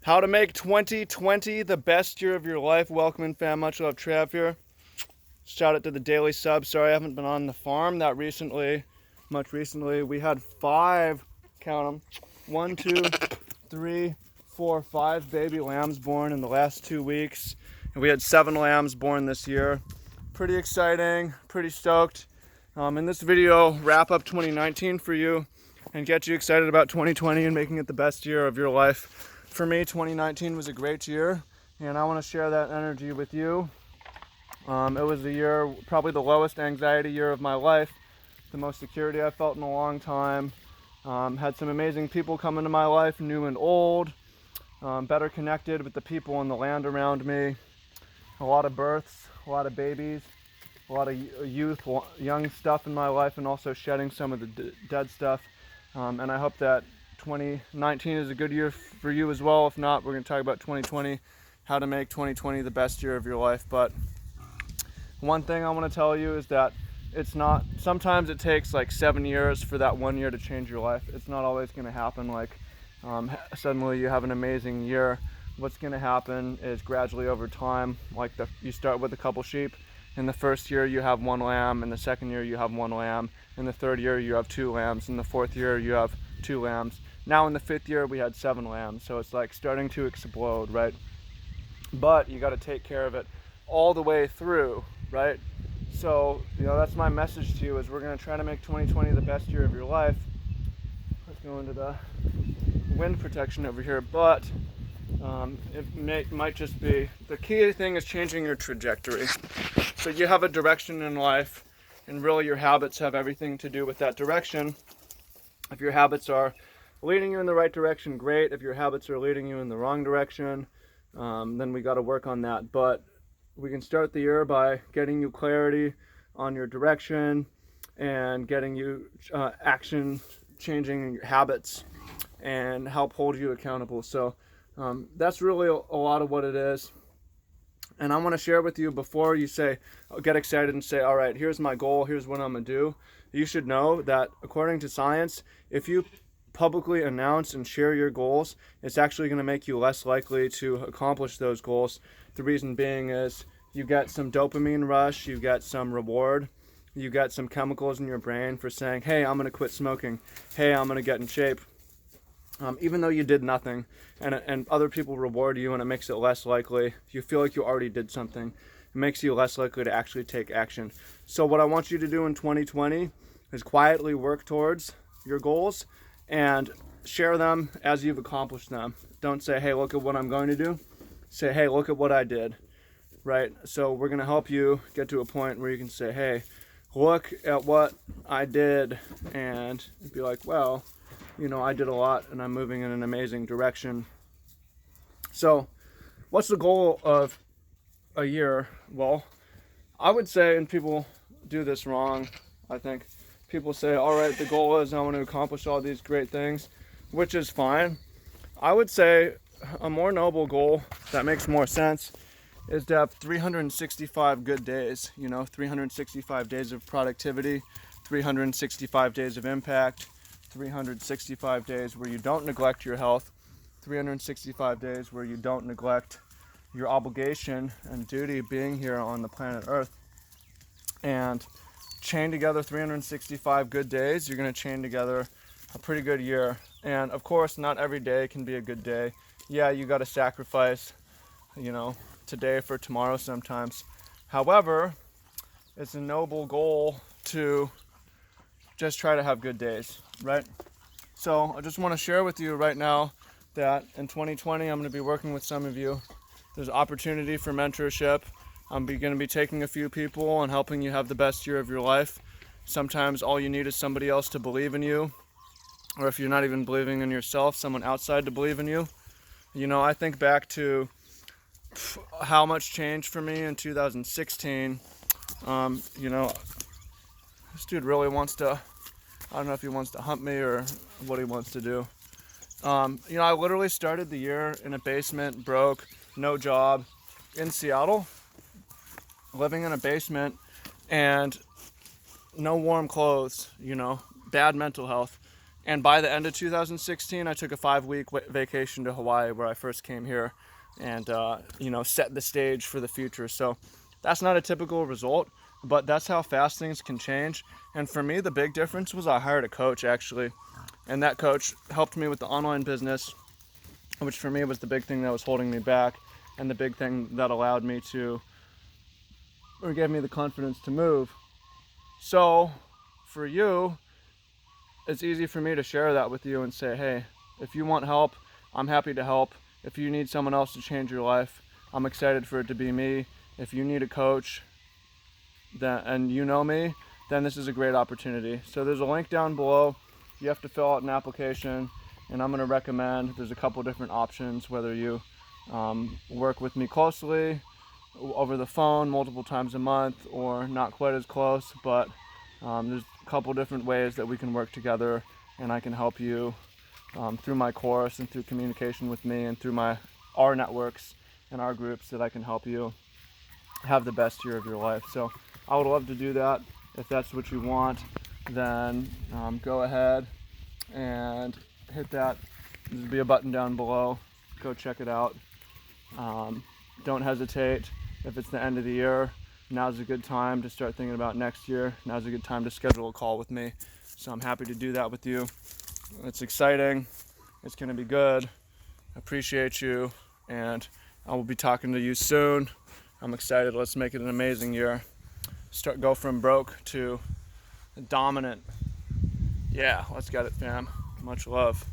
How to make 2020 the best year of your life. Welcome in, fam. Much love, Trav here. Shout out to the daily sub. Sorry I haven't been on the farm much recently. We had five, count them, 1, 2, 3, 4, 5 baby lambs born in the last 2 weeks. And we had 7 lambs born this year. Pretty exciting, pretty stoked. In this video, wrap up 2019 for you and get you excited about 2020 and making it the best year of your life. For me, 2019 was a great year, and I want to share that energy with you. It was a year, probably the lowest anxiety year of my life, the most security I felt in a long time. Had some amazing people come into my life, new and old, better connected with the people and the land around me. A lot of births, a lot of babies, a lot of youth, young stuff in my life, and also shedding some of the dead stuff. And I hope that 2019 is a good year for you as well. If not, we're going to talk about 2020, how to make 2020 the best year of your life. But one thing I want to tell you is that it's not, sometimes it takes like 7 years for that 1 year to change your life. It's not always going to happen like suddenly you have an amazing year. What's going to happen is gradually over time, like you start with a couple sheep. In the first year you have 1 lamb, in the second year you have 1 lamb, in the third year you have 2 lambs, in the fourth year you have 2 lambs. Now in the 5th year we had 7 lambs, so it's like starting to explode, right? But you got to take care of it all the way through, right? So, that's my message to you is we're going to try to make 2020 the best year of your life. Let's go into the wind protection over here, but it might just be, the key thing is changing your trajectory. So you have a direction in life, and really your habits have everything to do with that direction. If your habits are leading you in the right direction, great. If your habits are leading you in the wrong direction, then we got to work on that. But we can start the year by getting you clarity on your direction and getting you action, changing your habits, and help hold you accountable. So that's really a lot of what it is. And I want to share with you before you get excited and say, all right, here's my goal, here's what I'm going to do. You should know that according to science, if you publicly announce and share your goals, it's actually going to make you less likely to accomplish those goals. The reason being is you get some dopamine rush, you get some reward, you get some chemicals in your brain for saying, hey, I'm going to quit smoking, hey, I'm going to get in shape. Even though you did nothing, and other people reward you, and it makes it less likely, you feel like you already did something, it makes you less likely to actually take action. So what I want you to do in 2020 is quietly work towards your goals and share them as you've accomplished them. Don't say, hey, look at what I'm going to do. Say, hey, look at what I did, right? So we're going to help you get to a point where you can say, hey, look at what I did, and be like, well, I did a lot and I'm moving in an amazing direction. So what's the goal of a year? Well, I would say, and people do this wrong, I think, people say, all right, the goal is I want to accomplish all these great things, which is fine. I would say a more noble goal that makes more sense is to have 365 good days, 365 days of productivity, 365 days of impact, 365 days where you don't neglect your health, 365 days where you don't neglect your obligation and duty being here on the planet Earth. And chain together 365 good days, you're going to chain together a pretty good year. And of course, not every day can be a good day. Yeah, you got to sacrifice, today for tomorrow sometimes. However, it's a noble goal to just try to have good days, right? So I just want to share with you right now that in 2020, I'm going to be working with some of you. There's opportunity for mentorship. I'm going to be taking a few people and helping you have the best year of your life. Sometimes all you need is somebody else to believe in you, or if you're not even believing in yourself, someone outside to believe in you. I think back to how much changed for me in 2016. This dude really wants to, I don't know if he wants to hump me or what he wants to do. I literally started the year in a basement, broke, no job, in Seattle, living in a basement, and no warm clothes, bad mental health. And by the end of 2016, I took a 5-week vacation to Hawaii, where I first came here, and set the stage for the future. So that's not a typical result, but that's how fast things can change. And for me, the big difference was I hired a coach, actually, and that coach helped me with the online business, which for me was the big thing that was holding me back, and the big thing that allowed me to, or gave me the confidence to move. So for you, it's easy for me to share that with you and say, hey, if you want help, I'm happy to help. If you need someone else to change your life, I'm excited for it to be me. If you need a coach, and you know me, then this is a great opportunity. So there's a link down below. You have to fill out an application, and I'm going to recommend, there's a couple different options, whether you work with me closely over the phone multiple times a month, or not quite as close, but there's a couple different ways that we can work together, and I can help you through my course and through communication with me and through our networks and our groups, that I can help you have the best year of your life. So I would love to do that. If that's what you want, then go ahead and hit that. There'll be a button down below. Go check it out. Don't hesitate. If it's the end of the year, now's a good time to start thinking about next year. Now's a good time to schedule a call with me. So I'm happy to do that with you. It's exciting. It's going to be good. I appreciate you, and I will be talking to you soon. I'm excited. Let's make it an amazing year. Go from broke to dominant. Yeah, let's get it, fam. Much love.